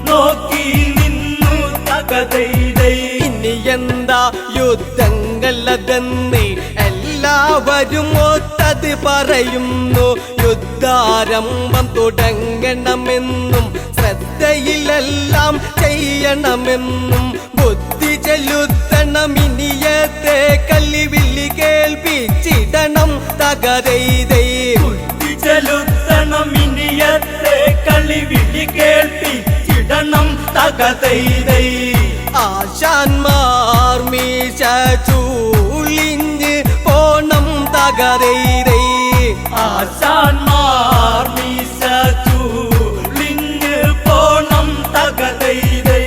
നോക്കി നിന്നു തകതൈതൈ ഇനി എന്താ യുദ്ധങ്ങളതെന്ന് എല്ലാവരും ഒത്തത് പറയുന്നു യുദ്ധാരംഭം തുടങ്ങണമെന്നും ശ്രദ്ധയിലെല്ലാം ചെയ്യണമെന്നും ബുദ്ധി ചെലുത്തണം ഇനിയത്തെ കല്ലിവിളി കേൾപ്പിച്ചിടണം തകരൈതൈ ബുദ്ധി ചെലുത്തണം ഇനിയത്തെ കളിവിളി കേൾപ്പിച്ചിടണം തകതൈതൈ ആശാന്മാർ മീശ ചൂളിഞ്ഞ് പോണം തകരൈതൈ ആശാന്മാർ മീശ ചൂളിഞ്ഞ് പോണം തകതൈതൈ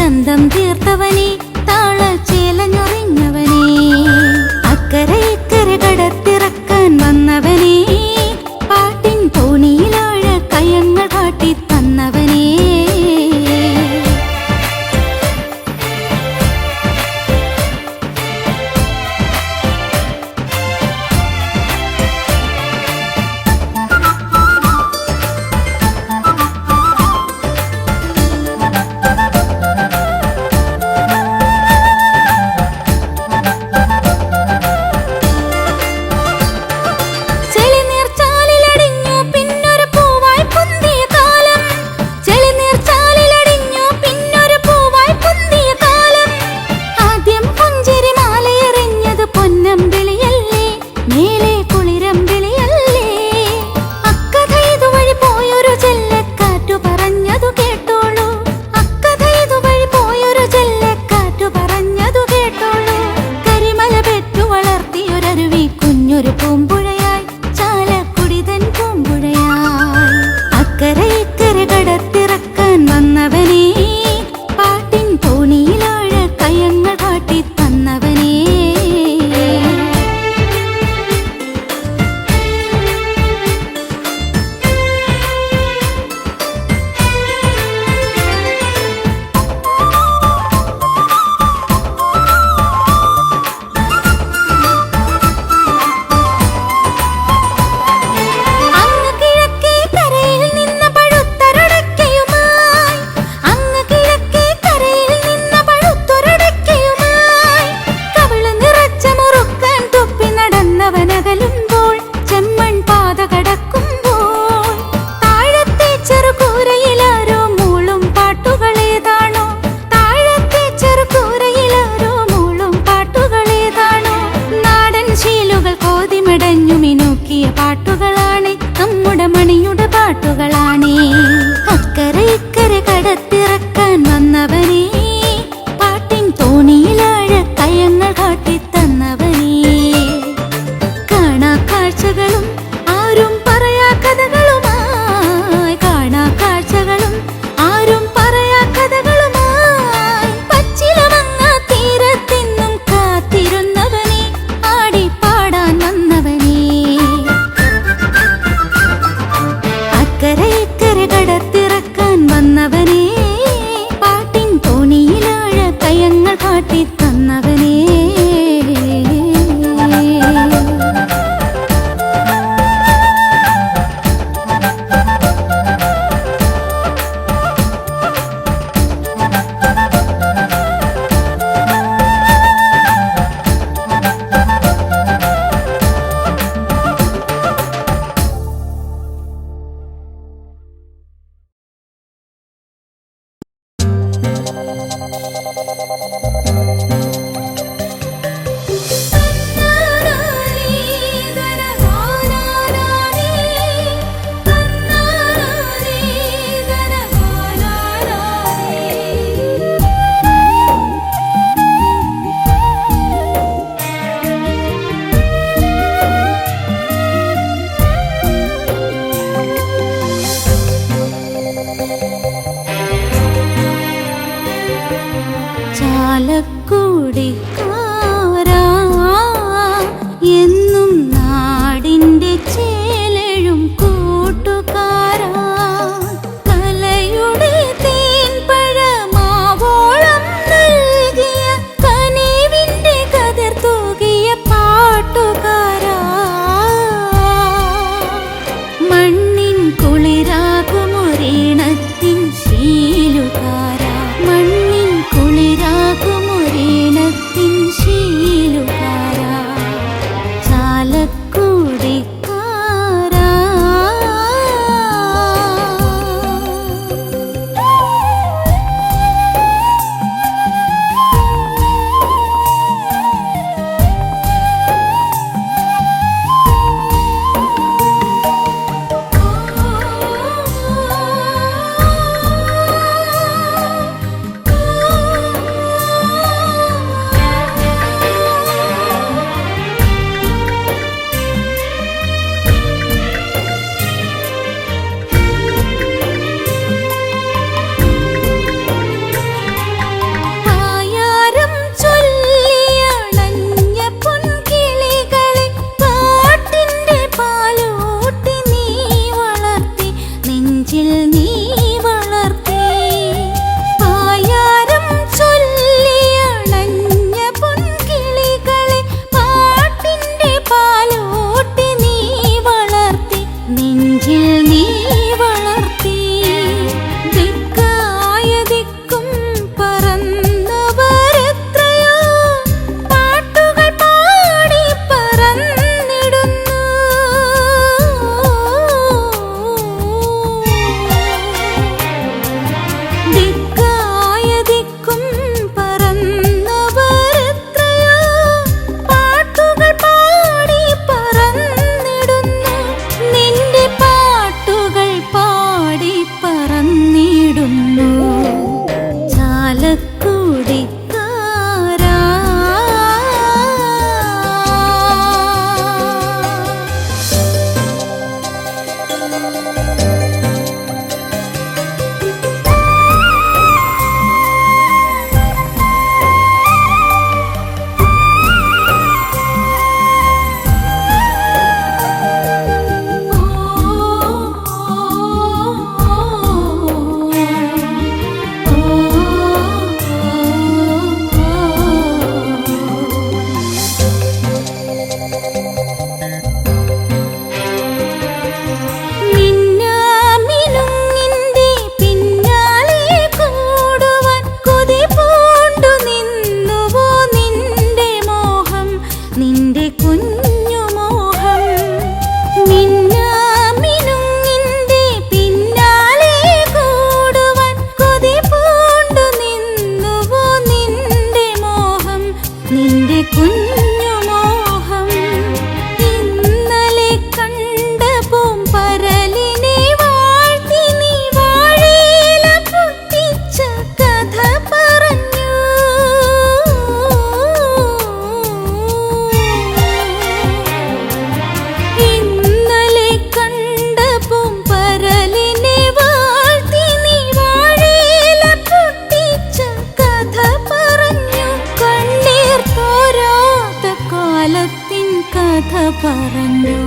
ചന്തം തീർത്തവനെ താളച്ചേലഞ്ഞൊറിഞ്ഞവനെ അക്കരെ ഇക്കരെ കടത്തിറക്കാൻ വന്നവനെ പാട്ടിൻ തോണിയിലാഴ കയങ്ങൾ കാട്ടി തന്നവനെ ഒരു പൂമ്പുഴയായി ചാലക്കുടിതൻ പൂമ്പുഴയായി അക്കരെ ഇക്കരെ കടത്തിറക്കാൻ വന്നവനെ പാട്ടിൻ തോണിയിലാഴ കയങ്ങൾ കാട്ടി തന്നവനെ പാട്ടുകളാണ് നമ്മുടെ മണിയുടെ പാട്ടുകളാണ് അക്കരെ ഇക്കരെ കടത്തിറക്കാൻ വന്നവനെ പാട്ടിൻ തോണിയിലാഴ കയങ്ങൾ കാട്ടി തന്നവനെ കാണാ കാഴ്ചകളും ആരും പറയാ കഥകളുമായി കാണാ കാഴ്ചകളും ആരും പറയാ കഥകളുമായി പച്ചിലമങ്ങ തീരത്തെന്നും കാത്തിരുന്നവനെ ആടി പാടാൻ വന്നവനെ അക്കരെ ഇക്കരെ കടത്തിറക്കാൻ വന്നവനെ പാട്ടിൻ തോണിയിലാഴ കയങ്ങൾ കാട്ടി തന്നവനെ ചാലക്കുടിക്കാരാ എന്നും നാടിൻ്റെ ചേലഴും കൂട്ടുകാരാ കലയുടെ തേൻപഴമാവോളം നൽകിയ കനിവിൻ്റെ കതിർ തൂകിയ പാട്ടുകാരാ മണ്ണിൻ കുളിരാകുമൊരീണത്തിൻ ശീലുകാരാ മണ്ണിൻ കുളിരാകുമൊരീണത്തിൻ കഥ പറഞ്ഞു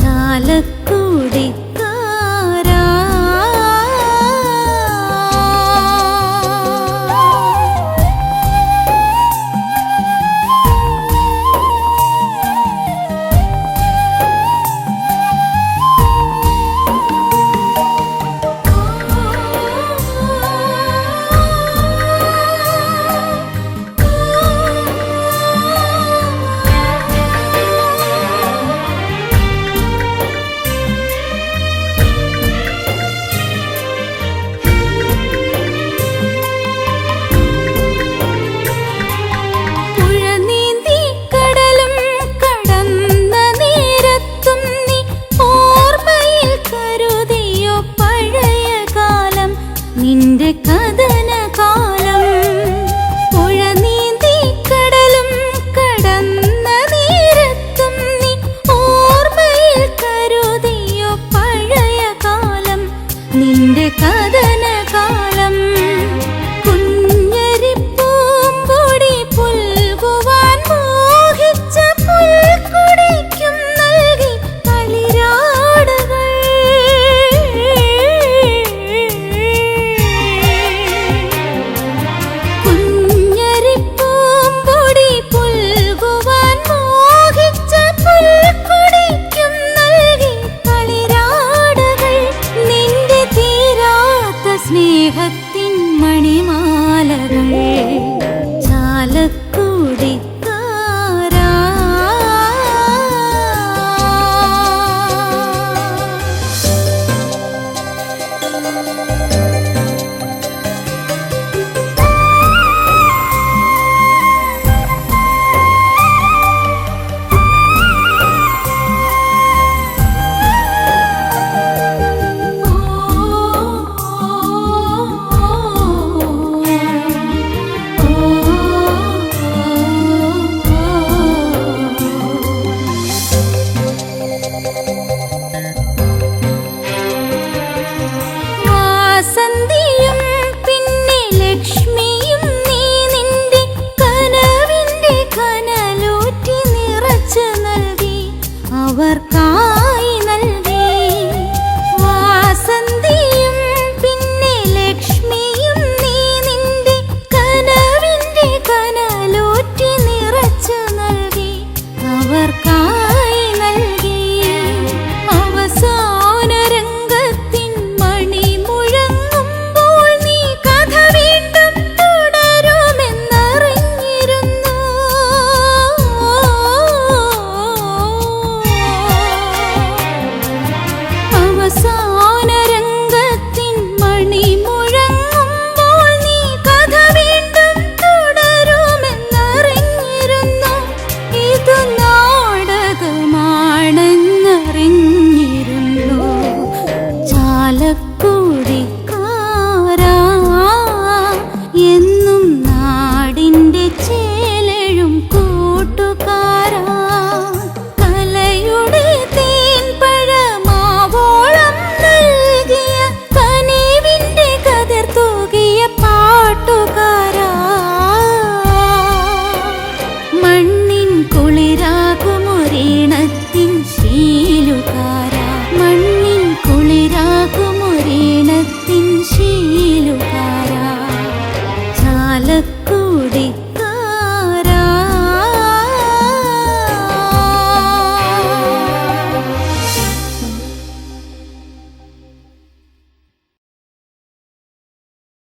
ചാലക്കുടിക്കാരാ. നിന്റെ കഥനകാലം പുഴ നീന്തി കടലും കടന്ന നേരത്തും നീ ഓർമ്മയിൽ കരുതിയോ പഴയ കാലം നിന്റെ കഥനകാലം. കുഞ്ഞരിപ്പൂമ്പൊടി പുൽകുവാൻ മോഹിച്ച പുൽക്കുടിക്കും നൽകി കളിരാടുകൾ. സ്നേഹത്തിൻ മണിമാലകൾ ചാലക്കുടിക്കാരാ. വാസന്തിയും പിന്നെ ലക്ഷ്മിയും നീ നിന്റെ കനവിന്റെ കനലൂറ്റി നിറച്ചു നൽകി അവർ